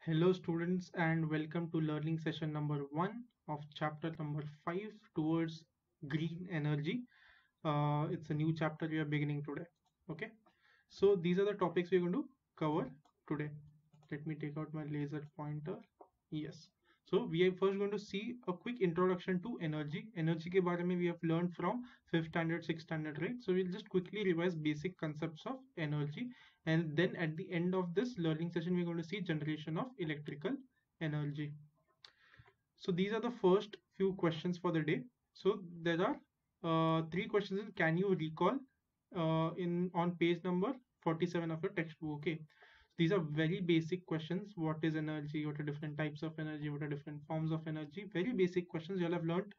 Hello students and welcome to learning session number 1 of chapter number 5 towards green energy. It's a new chapter we are beginning today. Okay, so these are the topics we're going to cover today. Let me take out my laser pointer. Yes. So we are first going to see a quick introduction to energy. Energy के बारे में we have learned from 5th standard, 6th standard, right? So we'll just quickly revise basic concepts of energy, and then at the end of this learning session we're going to see generation of electrical energy. So these are the first few questions for the day. So there are three questions in can you recall in on page number 47 of your textbook. Okay, these are very basic questions. What is energy? What are different types of energy? What are different forms of energy? Very basic questions you all have learned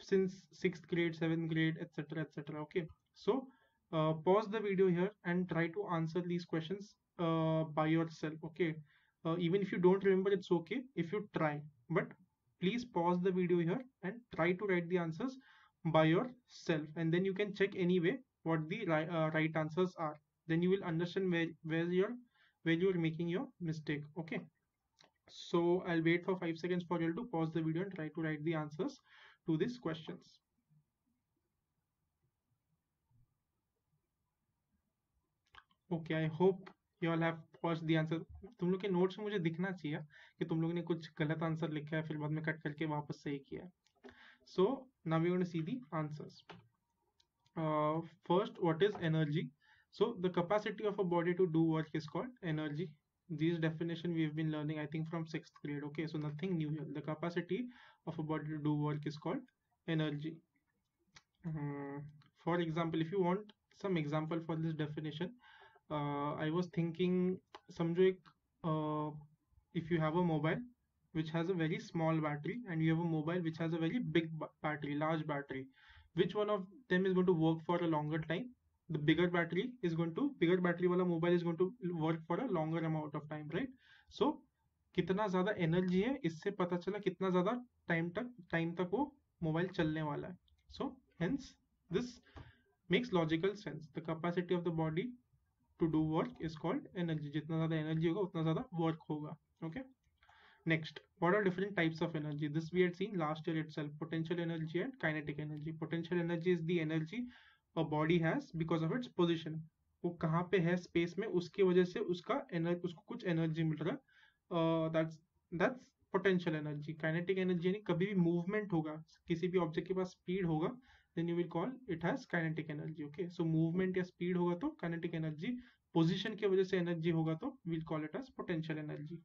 since 6th grade, 7th grade, etc, etc. Okay, so pause the video here and try to answer these questions by yourself. Okay, even if you don't remember, it's okay if you try, but please pause the video here and try to write the answers by yourself, and then you can check anyway what the right answers are. Then you will understand where you're making your mistake. Okay, so I'll wait for 5 seconds for you to pause the video and try to write the answers to these questions. Okay, I hope you all have paused the answer. तुम लोग के notes में मुझे दिखना चाहिए कि तुम लोगों ने कुछ गलत आंसर लिखा है फिर बाद में कट करके वापस सही किया है. So now we're going to see the answers. First, what is energy? So the capacity of a body to do work is called energy. These definition we've been learning, I think, from 6th grade. Okay, so nothing new here. The capacity of a body to do work is called energy. For example, if you want some example for this definition, I was thinking, समझो एक if you have a mobile which has a very small battery and you have a mobile which has a very big battery, large battery, which one of them is going to work for a longer time? The bigger battery वाला mobile is going to work for a longer amount of time, right? So कितना ज्यादा energy है इससे पता चला कितना ज्यादा time तक वो मोबाइल चलने वाला है. So hence this makes logical sense. The capacity of the body to do work is called energy. जितना ज्यादा एनर्जी होगा उतना ज्यादा वर्क होगा. Okay. Next, what are different types of energy? This we had seen last year itself. Potential energy and kinetic energy. Potential energy is the energy a body has because of its position. वो कहाँ पे है space में उसकी वजह से उसको कुछ एनर्जी मिल रहा है. that's potential energy. Kinetic energy यानी कभी भी मूवमेंट होगा किसी भी ऑब्जेक्ट के पास स्पीड होगा then you will call it as kinetic energy. Okay, so movement या स्पीड होगा तो kinetic energy, पोजीशन की वजह से एनर्जी होगा तो we'll call it as potential energy.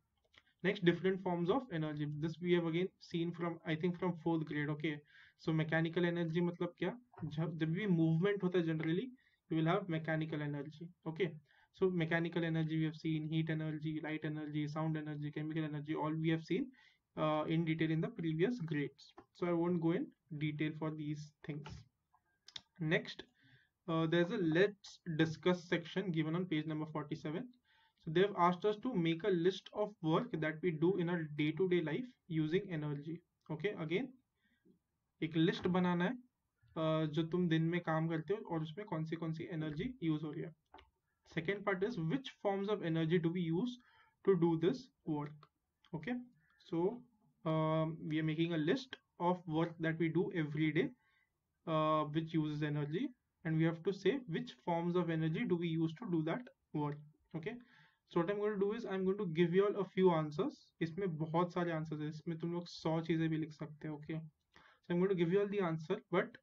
Next, different forms of energy. This we have again seen from, I think, from 4th grade. Okay, so mechanical energy मतलब क्या? जब भी movement होता है generally you will have mechanical energy. Okay, so mechanical energy we have seen heat energy, light energy, sound energy, chemical energy, all we have seen in detail in the previous grades. So I won't go in detail for these things. Next, there's a let's discuss section given on page number 47. So they've asked us to make a list of work that we do in our day-to-day life using energy. Okay, again एक list बनाना है जो तुम दिन में काम करते हो और उसमें कौन सी एनर्जी यूज हो रही है. Second part is which forms of energy do we use to do this work. Okay, so we are making a list of work that we do every day which uses energy, and we have to say which forms of energy do we use to do that work. Okay, so what I'm going to do is I'm going to give you all a few answers. इसमें बहुत सारे answers है, इसमें तुम लोग 100 चीजें भी लिख सकते हो. Okay, so I'm going to give you all the answer, but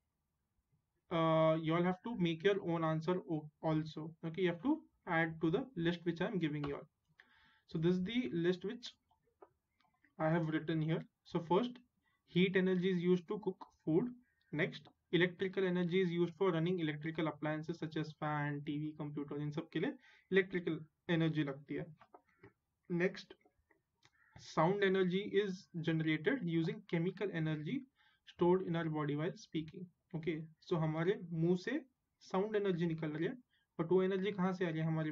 you all have to make your own answer also. Okay, you have to add to the list which I'm giving you all. So this is the list which I have written here. So first, heat energy is used to cook food. Next, electrical energy is used for running electrical appliances such as fan, TV, computer. इन सब के लिए electrical energy लगती है. Next, sound energy is generated using chemical energy stored in our body while speaking. Okay, so हमारे मुंह से sound energy निकल रही है, but वो energy कहाँ से आ रही है हमारे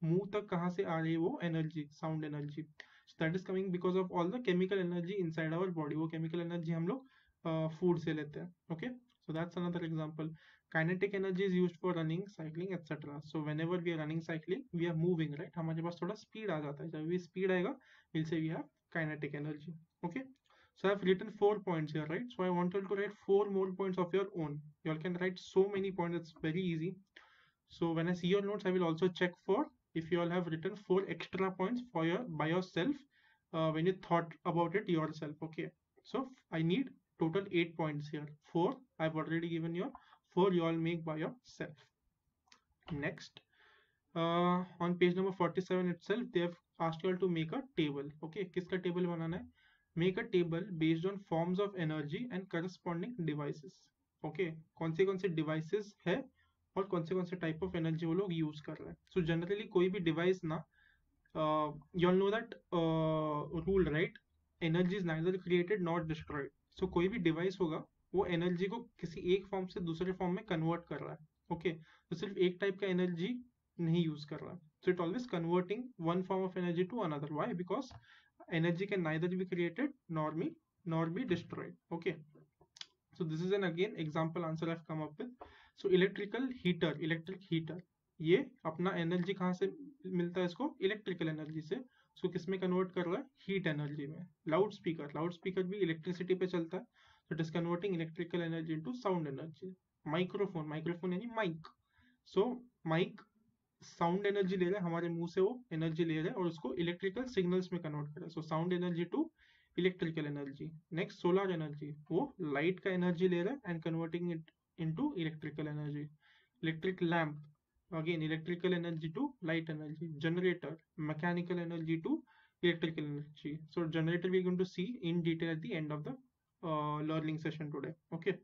मुंह तक कहाँ से आ रही है वो energy, sound energy. So that is coming because of all the chemical energy inside our body. वो केमिकल एनर्जी हम लोग फूड से लेते हैं. Okay, so that's another example. Kinetic energy is used for running, cycling, etc. So whenever we are running, cycling, we are moving, right? हमारे पास थोड़ा speed आ जाता है. जब भी speed आएगा, we'll say we have kinetic energy. Okay. So I've written 4 points here, right? So I want you to write 4 more points of your own. You all can write so many points. It's very easy. So when I see your notes, I will also check for if you all have written 4 extra points for your by yourself when you thought about it yourself. Okay. So I need total 8 points here. 4 I've already given you. 4 you all make by yourself. Next, on page number 47 itself, they have asked you all to make a table. Okay, किसका table बनाना है? Make a table based on forms of energy and corresponding devices. Okay, कौन से devices है और कौन से type of energy वो लोग use कर रहे हैं. So generally कोई भी device ना, you all know that rule, right? Energy is neither created nor destroyed. So कोई भी device होगा वो energy को किसी एक form से दूसरे form में convert कर रहा है. Okay, तो सिर्फ एक type का energy नहीं use कर रहा. So it always converting one form of energy to another. Why? Because energy can neither be created nor be destroyed. Okay. So this is an again example answer I've come up with. So electric heater, ये अपना energy कहाँ से मिलता है इसको? Electrical energy से. सो किस में कन्वर्ट कर रहा है? हीट एनर्जी में. लाउड स्पीकर भी इलेक्ट्रिसिटी पे चलता है. So it is converting electrical energy into sound energy. Microphone यानी माइक. सो माइक साउंड एनर्जी ले रहा है, हमारे मुंह से वो एनर्जी ले रहा है और उसको इलेक्ट्रिकल सिग्नल्स में कन्वर्ट कर रहा है. So sound energy to electrical energy. Next, solar energy, वो लाइट का एनर्जी ले रहा है and converting it into electrical energy. Electric lamp, again electrical energy to light energy. Generator, mechanical energy to electrical energy. So generator we're going to see in detail at the end of the learning session today. Okay,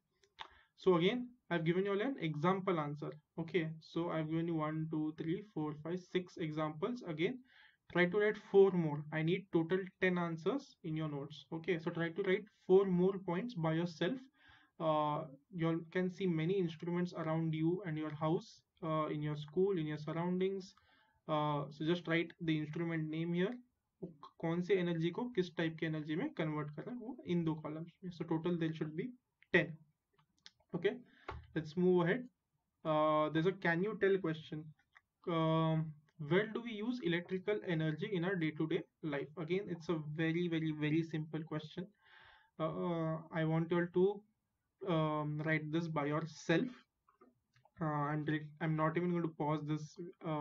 so again I've given you all an example answer. Okay, so I've given you 1 2 3 4 5 6 examples. Again, try to write 4 more. I need total 10 answers in your notes. Okay, so try to write 4 more points by yourself. You all can see many instruments around you and your house, in your school, in your surroundings. So just write the instrument name here. कौन से energy को किस type की energy में convert कर रहा है वो इन 2 कॉलम्स में. So total there should be 10. Okay, let's move ahead. There's a can you tell question. Where do we use electrical energy in our day-to-day life? Again, it's a very simple question. I want you all to write this by yourself. I'm not even going to pause this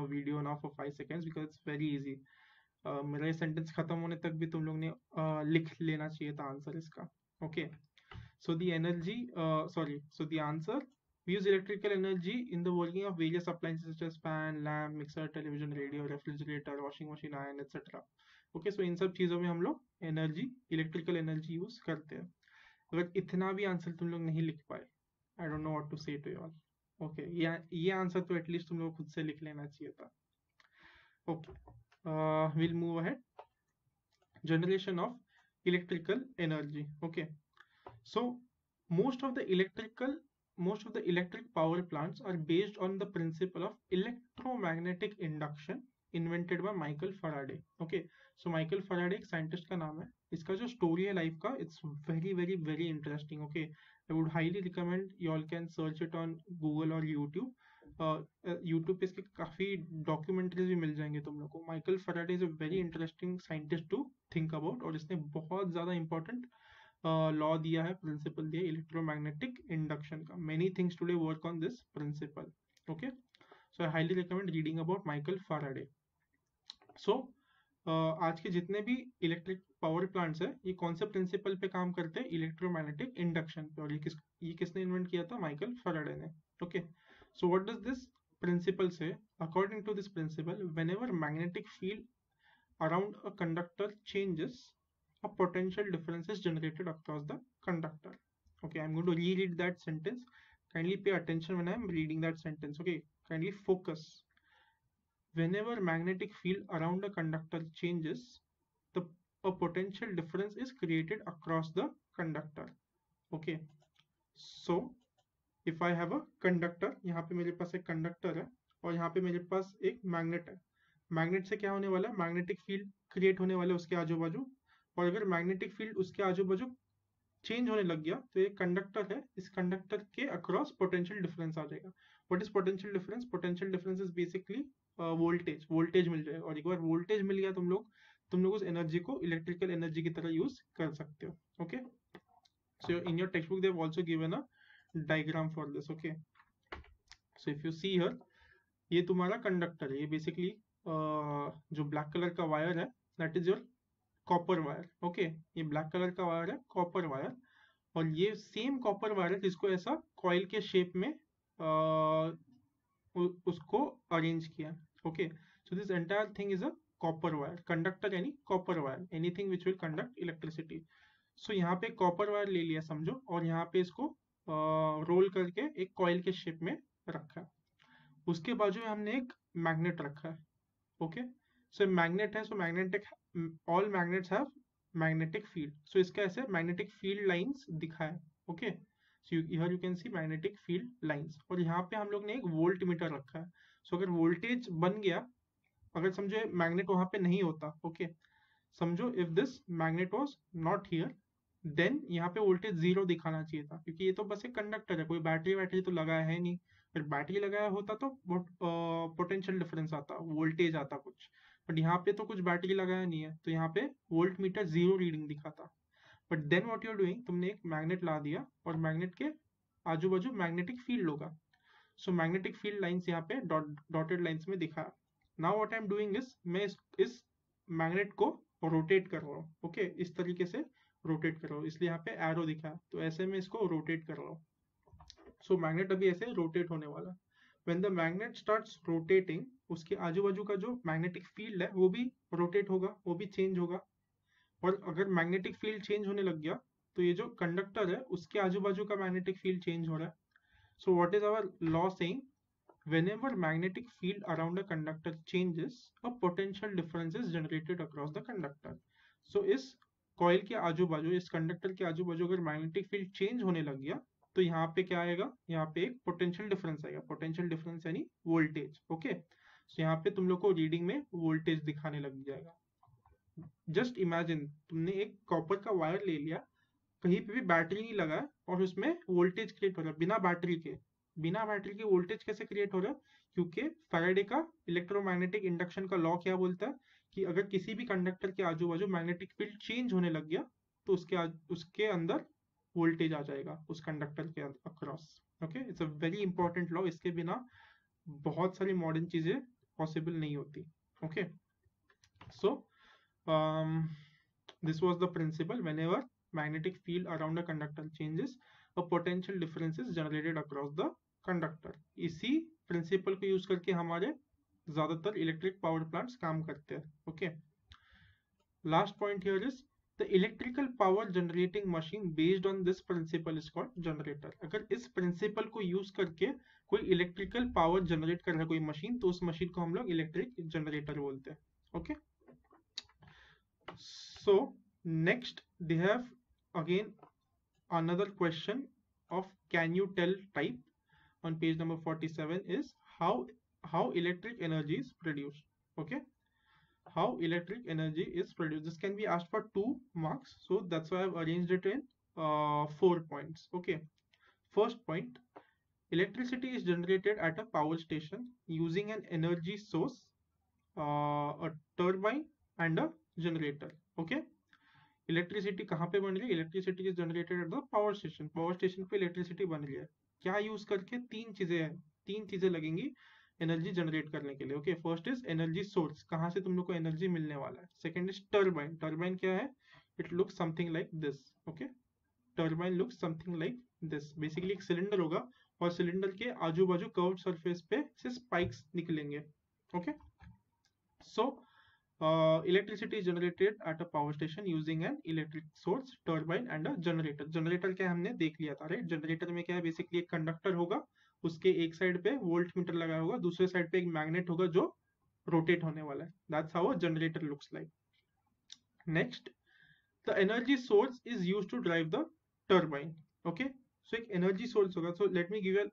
video now for 5 seconds because it's very easy. मेरा ये sentence खत्म होने तक भी तुम लोग ने लिख लेना चाहिए था आंसर इसका. Okay, so the answer, we use electrical energy in the working of various appliances such as fan, lamp, mixer, television, radio, refrigerator, washing machine, iron, etc. Okay, so इन सब चीजों में हम लोग इलेक्ट्रिकल एनर्जी यूज करते हैं. अगर इतना भी आंसर तुम लोग नहीं लिख पाए, I don't know what to say to you all. Okay, ये आंसर तो एटलीस्ट तुम लोग खुद से लिख लेना चाहिए था. Okay, will move ahead. Generation of electrical energy. Okay, so most of the electric power plants are based on the principle of electromagnetic induction invented by Michael Faraday. Okay, so Michael Faraday एक scientist का नाम है. इसका जो story है life का, it's very interesting. Okay, I would highly recommend you all can search it on Google और YouTube. YouTube पे इसके काफी डॉक्यूमेंट्रीज भी मिल जाएंगे तुम लोग को. Michael Faraday is a very interesting scientist to think about, और इसने बहुत ज्यादा इंपॉर्टेंट लॉ दिया है, प्रिंसिपल दिया इलेक्ट्रोमैग्नेटिक इंडक्शन का. Many things today work on this principle. Okay, so I highly recommend reading about Michael Faraday. So आज के जितने भी इलेक्ट्रिक पावर प्लांट्स है, ये कौन से प्रिंसिपल पे काम करते हैं? इलेक्ट्रोमैग्नेटिक इंडक्शन पे. और ये किसने इन्वेंट किया था? माइकल फैराडे ने. Okay, so what does this principle say? According to this principle, whenever magnetic field around a conductor changes, a potential difference is generated across the conductor. Okay, I'm going to reread that sentence. Kindly pay attention when I'm reading that sentence. Okay, kindly focus. Whenever magnetic field around a conductor changes, a potential difference is created across the conductor. Okay, so if I have a conductor, यहाँ पे मेरे पास एक conductor है और यहाँ पे मेरे पास एक मैग्नेट है. मैग्नेट से क्या होने वाला है? मैग्नेटिक फील्ड क्रिएट होने वाला है उसके आजू बाजू. और अगर मैग्नेटिक फील्ड उसके आजू बाजू चेंज होने लग गया तो ये कंडक्टर है, इस कंडक्टर के अक्रॉस पोटेंशियल डिफरेंस आ जाएगा। What is potential difference? Potential difference is basically voltage मिल जाएगा, और एक बार वोल्टेज मिल गया तुम लोग उस एनर्जी को इलेक्ट्रिकल एनर्जी की तरह यूज कर सकते हो। Okay, so in your text book they have also given a diagram for this. Okay, so if you see here, ये तुम्हारा कंडक्टर है, ये बेसिकली जो ब्लैक कलर का वायर है that is your copper wire. Okay, ये black colour का wire है कॉपर वायर, और ये सेम कॉपर वायर है जिसको ऐसा कॉइल के शेप में उसको अरेंज किया। Okay, so this entire thing is a copper wire, conductor यानी copper wire, anything which will conduct electricity. So यहाँ पे कॉपर वायर ले लिया समझो, और यहाँ पे इसको रोल करके एक कॉइल के शेप में रखा है। उसके बाजू में हमने एक मैग्नेट रखा है। ओके, सो मैग्नेट है, so magnetic, all magnets have magnetic field, so इसका ऐसे मैग्नेटिक फील्ड लाइंस दिखा है। Okay, so here you can see magnetic field lines, और यहाँ पे हम लोग ने एक वोल्ट मीटर रखा है। सो अगर वोल्टेज बन गया, अगर समझो मैग्नेट वहां पे नहीं होता, ओके, समझो if this magnet was not here, then यहाँ पे वोल्टेज 0 दिखाना चाहिए था, क्योंकि ये तो बस एक कंडक्टर है, कोई बैटरी तो लगाया है नहीं। अगर बैटरी लगाया होता तो पोटेंशियल डिफरेंस आता, वोल्टेज आता कुछ, बट यहाँ पे तो कुछ बैटरी लगाया नहीं है, तो यहाँ पे वोल्ट मीटर 0 रीडिंग दिखाता। But then what you are doing, तुमने एक मैग्नेट ला दिया, और मैग्नेट के आजू बाजू मैग्नेटिक फील्ड होगा। सो मैग्नेटिक फील्ड लाइंस यहाँ पे डॉटेड लाइंस में दिखा। Now what I am doing is, मैं इस मैग्नेट को रोटेट कर रहा हूँ। ओके, इस तरीके से रोटेट कर रहा हूँ, इसलिए यहाँ पे एरो दिखा, तो ऐसे में इसको रोटेट कर रहा हूँ। सो मैग्नेट अभी ऐसे रोटेट होने वाला। When the magnet starts rotating, उसके आजू बाजू का जो मैग्नेटिक फील्ड है वो भी रोटेट होगा, वो भी चेंज होगा। और अगर मैग्नेटिक फील्ड चेंज होने लग गया, तो ये जो कंडक्टर है उसके आजू बाजू का मैग्नेटिक फील्ड चेंज हो रहा है। So what is our law saying, whenever magnetic field around a conductor changes, a potential difference is generated across the conductor. So इस कॉइल के आजू बाजू, इस कंडक्टर के आजू बाजू अगर मैग्नेटिक फील्ड चेंज होने लग गया, तो यहाँ पे क्या आएगा, यहाँ पे एक पोटेंशियल डिफरेंस आएगा। पोटेंशियल डिफरेंस यानी वोल्टेज। ओके, सो यहाँ पे तुम लोग को रीडिंग में वोल्टेज दिखाने लग जाएगा। जस्ट इमेजिन, तुमने एक कॉपर का वायर ले लिया, कहीं पे भी बैटरी नहीं लगा, और उसमें वोल्टेज क्रिएट हो रहा है बिना बैटरी के वोल्टेज कैसे क्रिएट हो रहा है? क्योंकि फैराडे का इलेक्ट्रोमैग्नेटिक इंडक्शन का लॉ क्या बोलता है कि अगर किसी भी कंडक्टर के आजू बाजू मैग्नेटिक फील्ड चेंज होने लग गया, तो उसके अंदर वोल्टेज आ जाएगा उस कंडक्टर के across. Okay, it's a very important law, इसके बिना बहुत सारी मॉडर्न चीजें पॉसिबल नहीं होती। Okay, so this was the principle, whenever magnetic field around a conductor changes, a potential difference is generated across the conductor. इसी principal को use करके हमारे ज्यादातर इलेक्ट्रिक पावर प्लांट्स काम करते हैं। Okay, last point here is the electrical power generating machine based on this principal is called generator. अगर इस प्रिंसिपल को यूज करके कोई इलेक्ट्रिकल पावर जनरेट कर रहा है कोई मशीन, तो उस मशीन को हम लोग इलेक्ट्रिक जनरेटर बोलते हैं। Okay, so next they have again another question of can you tell type on page number 47 is how electric energy is produced. Okay, how electric energy is produced, this can be asked for 2 marks, so that's why I've arranged it in 4 points. Okay, first point, electricity is generated at a power station using an energy source, a turbine and a generator. Okay, electricity कहाँ पे बन रही है? Electricity is generated at the power station, power station पे electricity बन रही है। क्या यूज करके? तीन चीजें लगेंगी एनर्जी जनरेट करने के लिए। Okay, first is energy source, कहाँ से तुम लोग को एनर्जी मिलने वाला है। सेकंड इज टर्बाइन, टर्बाइन क्या है? It looks something like this. Okay, turbine looks something like this, basically एक सिलेंडर होगा, और सिलेंडर के आजू बाजू कर्व्ड सरफेस पे से स्पाइक्स निकलेंगे। Okay, so electricity is generated at a power station using an electric source, turbine and a generator. Generator क्या हमने देख लिया था, राइट? जनरेटर में क्या है, बेसिकली एक कंडक्टर होगा, उसके एक साइड पे वोल्ट मीटर लगा होगा, दूसरे साइड पे एक मैग्नेट होगा जो रोटेट होने वाला है। That's how a generator looks like. Next, the energy source is used to drive the turbine. Okay, so एक एनर्जी सोर्स होगा। So let me give you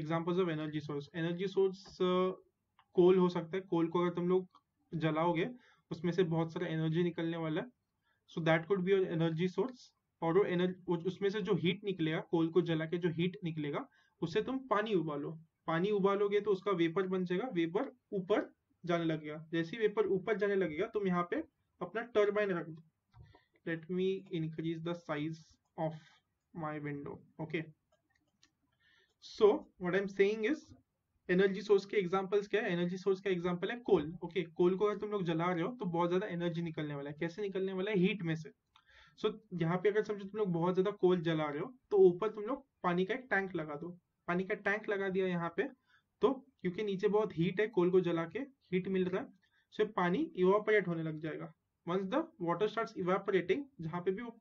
examples of energy source. Energy source coal हो सकता है, कोल को अगर तुम लोग जलाओगे उसमें से बहुत सारा एनर्जी निकलने वाला है, so that could be your energy source. और वो एनर्जी, उसमें से जो हीट निकलेगा, कोल को जला के जो हीट निकलेगा उससे तुम पानी उबालो। पानी उबालोगे तो उसका वेपर बन जाएगा, वेपर ऊपर जाने लगेगा। जैसे ही वेपर ऊपर जाने लगेगा तुम यहाँ पे अपना टर्बाइन रख दो। Let me increase the size of my window. Okay, so what I am saying is, energy source के एग्जांपल्स क्या है? एनर्जी सोर्स का एग्जांपल है कोल। ओके, कोल को अगर तुम लोग जला रहे हो तो बहुत ज्यादा एनर्जी निकलने वाला है। कैसे निकलने वाला है? हीट में से। सो यहाँ पे अगर समझो तुम लोग बहुत ज्यादा कोल जला रहे हो तो ऊपर तुम लोग पानी का एक टैंक लगा दो। पानी का टैंक लगा दिया यहाँ पे, तो क्योंकि नीचे बहुत हीट है, कोल को जला के हीट मिल रहा है, सो पानी इवापोरेट होने लग जाएगा। Once the water starts evaporating, जहाँ पे भी वो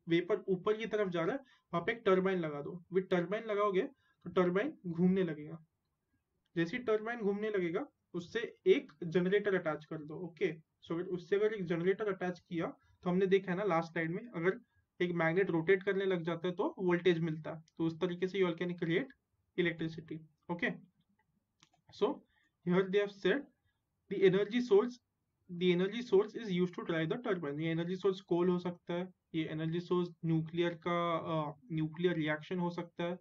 वेपर ऊपर की तरफ जा रहा है वहां पे एक टर्बाइन लगा दो। विद टर्बाइन लगाओगे तो टर्बाइन घूमने लगेगा। जैसे ही टर्बाइन घूमने लगेगा उससे एक जनरेटर अटैच कर दो। ओके, सो उससे अगर एक जनरेटर अटैच किया तो हमने देखा है ना लास्ट स्लाइड में, अगर एक मैग्नेट रोटेट करने लग जाता है तो वोल्टेज मिलता है। तो उस तरीके से you all can create electricity. Okay, so here they have said the energy source, the energy source is used to drive the turbine. ये एनर्जी सोर्स कोल हो सकता है, ये एनर्जी सोर्स न्यूक्लियर का न्यूक्लियर रिएक्शन हो सकता है,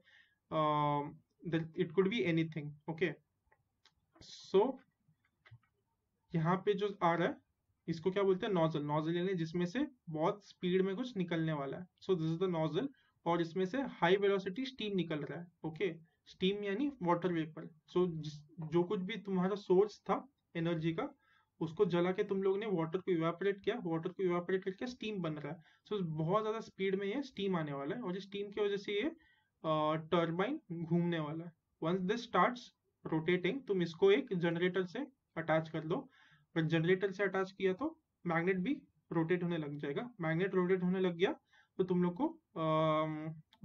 it could be anything. Okay, so यहाँ पे जो आ रहा है इसको क्या बोलते हैं? नोजल। नोजल यानी जिसमें से बहुत स्पीड में कुछ निकलने वाला है। So this is the nozzle, और इसमें से हाई वेलोसिटी स्टीम निकल रहा है। ओके, स्टीम यानी वाटर वेपर। सो जो कुछ भी तुम्हारा सोर्स था एनर्जी का, उसको जला के तुम लोग ने वाटर को इवेपोरेट किया, वाटर को इवेपोरेट करके स्टीम बन रहा है। सो बहुत ज्यादा स्पीड में ये स्टीम आने वाला है, और इस स्टीम की वजह से ये टर्बाइन घूमने वाला है। वंस दिस स्टार्ट्स रोटेटिंग, तुम इसको एक जनरेटर से अटैच कर दो। पर जनरेटर से अटैच किया तो मैग्नेट भी रोटेट होने लग जाएगा। मैग्नेट रोटेट होने लग गया तो तुम लोग को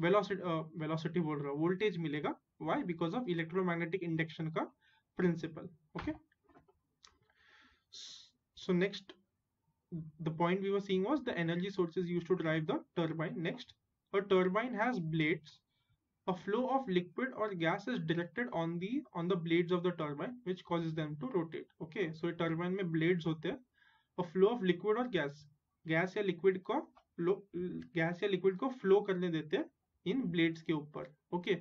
वेलोसिटी बोल रहा हूँ, वोल्टेज मिलेगा। Why? Because of electromagnetic induction का principle. Okay, so next the point we were seeing was the energy sources used to drive the turbine. Next, a turbine has blades. A flow of liquid or gas is directed on the blades of the turbine, which causes them to rotate. Okay, so turbine में blades होते हैं। A flow of liquid or gas, gas या liquid को flow करने देते हैं इन blades के ऊपर। Okay,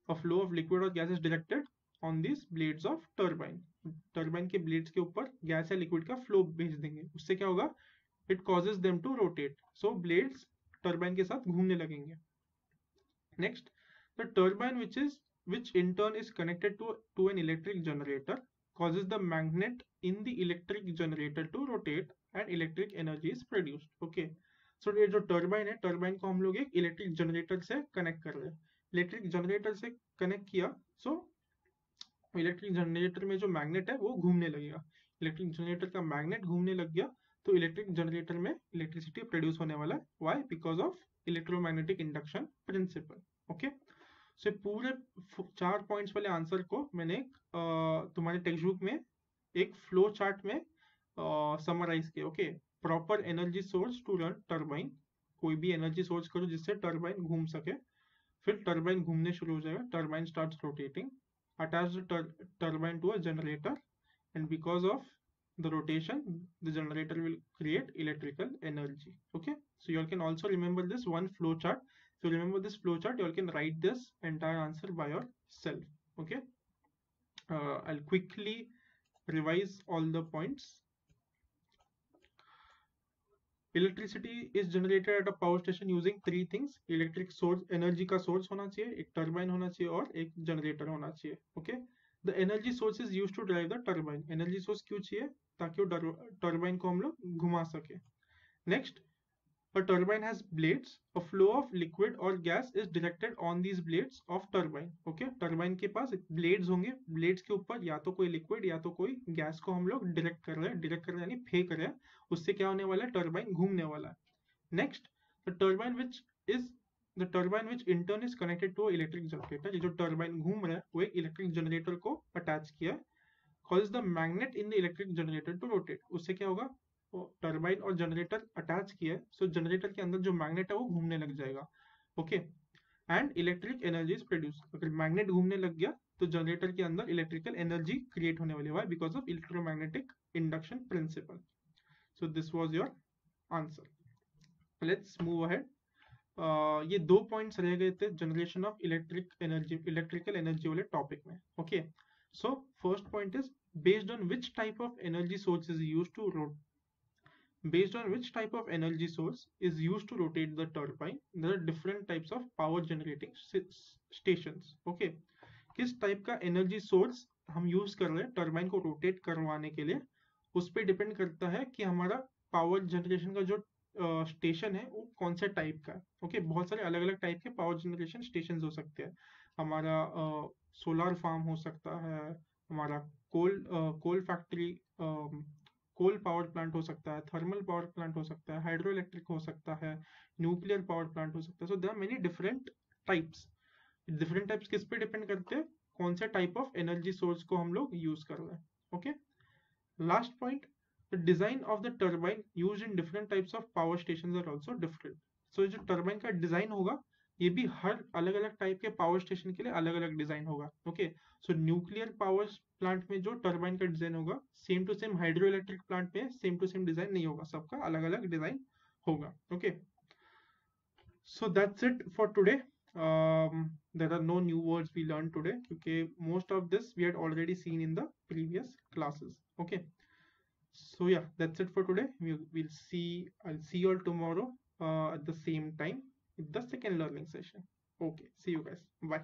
a flow of liquid or gas is directed on these blades of turbine. Turbine के ब्लेड्स के ऊपर गैस या लिक्विड का फ्लो भेज देंगे, उससे क्या होगा? It causes them to rotate. So blades turbine के साथ घूमने लगेंगे। Next, the turbine which in turn is connected to an electric generator causes the magnet in the electric generator to rotate and electric energy is produced. Okay, so ये जो turbine है, turbine को हम लोग एक इलेक्ट्रिक जनरेटर से connect कर रहे हैं। इलेक्ट्रिक जनरेटर से कनेक्ट किया, सो इलेक्ट्रिक जनरेटर में जो मैग्नेट है वो घूमने लगेगा। इलेक्ट्रिक जनरेटर का मैग्नेट घूमने लग गया तो इलेक्ट्रिक जनरेटर में इलेक्ट्रिसिटी प्रोड्यूस होने वाला है। Why? Because of electromagnetic induction principle. Okay, so पूरे 4 पॉइंट्स वाले आंसर को मैंने तुम्हारे टेक्स्ट बुक में एक फ्लो चार्ट में समराइज किया। Okay, proper energy source to run turbine. कोई भी एनर्जी सोर्स करो जिससे टर्बाइन घूम सके, फिर टर्बाइन घूमने शुरू हो जाएगा, turbine starts rotating, attach the turbine to a generator, and because of the rotation the generator will create electrical energy. Okay, so you all can also remember this one flow chart. So remember this flow chart, you all can write this entire answer by yourself. Okay, I'll quickly revise all the points. Electricity is generated at a power station using 3 things. Electric source, energy का source होना चाहिए, एक turbine होना चाहिए और एक generator होना चाहिए। Okay, the energy source is used to drive the turbine. Energy source क्यों चाहिए? ताकि वो टर्बाइन को हम लोग घुमा सके। Next, a turbine has blades. A flow of liquid or gas is directed on these blades of turbine. Okay, turbine के पास ब्लेड्स होंगे, ब्लेड्स के ऊपर या तो कोई लिक्विड या तो कोई गैस को हम लोग डायरेक्ट कर रहे हैं। डायरेक्ट कर रहे हैं यानी फेंक रहे हैं, उससे क्या होने वाला है? टर्बाइन घूमने वाला है। Next, the turbine which in turn is connected to electric generator. ये जो टर्बाइन घूम रहा है वो एक इलेक्ट्रिक जनरेटर को अटैच किया है। Cause the magnet in the electric generator to rotate. उससे क्या होगा? टर्बाइन और जनरेटर अटैच किया है, सो जनरेटर के अंदर जो मैग्नेट है वो घूमने लग जाएगा। Okay, and electric energy is produce. अगर मैग्नेट घूमने लग गया तो जनरेटर के अंदर इलेक्ट्रिकल एनर्जी क्रिएट होने वाली है। Because of electromagnetic induction principal. So this was your answer. Let's move ahead. ये 2 पॉइंट्स रह गए थे जनरेशन ऑफ इलेक्ट्रिकल एनर्जी वाले टॉपिक में. Okay, so first point is based on which type of energy source is used to based on which type of energy source is used to rotate the turbine. There are different types of power generating stations. Okay, किस type का energy source हम use कर रहे हैं turbine को rotate करवाने के लिए, उस पर डिपेंड करता है कि हमारा पावर जनरेशन का जो स्टेशन है वो कौन से टाइप का है. ओके, बहुत सारे अलग अलग टाइप के पावर जनरेशन स्टेशन हो सकते हैं. हमारा सोलर फार्म हो सकता है, हमारा कोल फैक्ट्री, कोल पावर प्लांट हो सकता है, थर्मल पावर प्लांट हो सकता है, हाइड्रो इलेक्ट्रिक हो सकता है, न्यूक्लियर पावर प्लांट हो सकता है. So there are many different types किस पे डिपेंड करते हैं, कौन से टाइप ऑफ एनर्जी सोर्स को हम लोग यूज कर रहे हैं. Okay, last point, the design of the turbine used in different types of power stations are also different. So जो टर्बाइन का डिजाइन होगा ये भी हर अलग अलग टाइप के पावर स्टेशन के लिए अलग अलग डिजाइन होगा. Okay, so nuclear power plant में जो टर्बाइन का डिजाइन होगा same to same hydro electric plant में सेम टू सेम डिजाइन नहीं होगा, सबका अलग अलग डिजाइन होगा. Okay, so that's it for today. There are no new words we learned today because most of this we had already seen in the previous classes. Okay, so yeah, that's it for today. I'll see you all tomorrow at the same time with the second learning session. Okay, see you guys. Bye.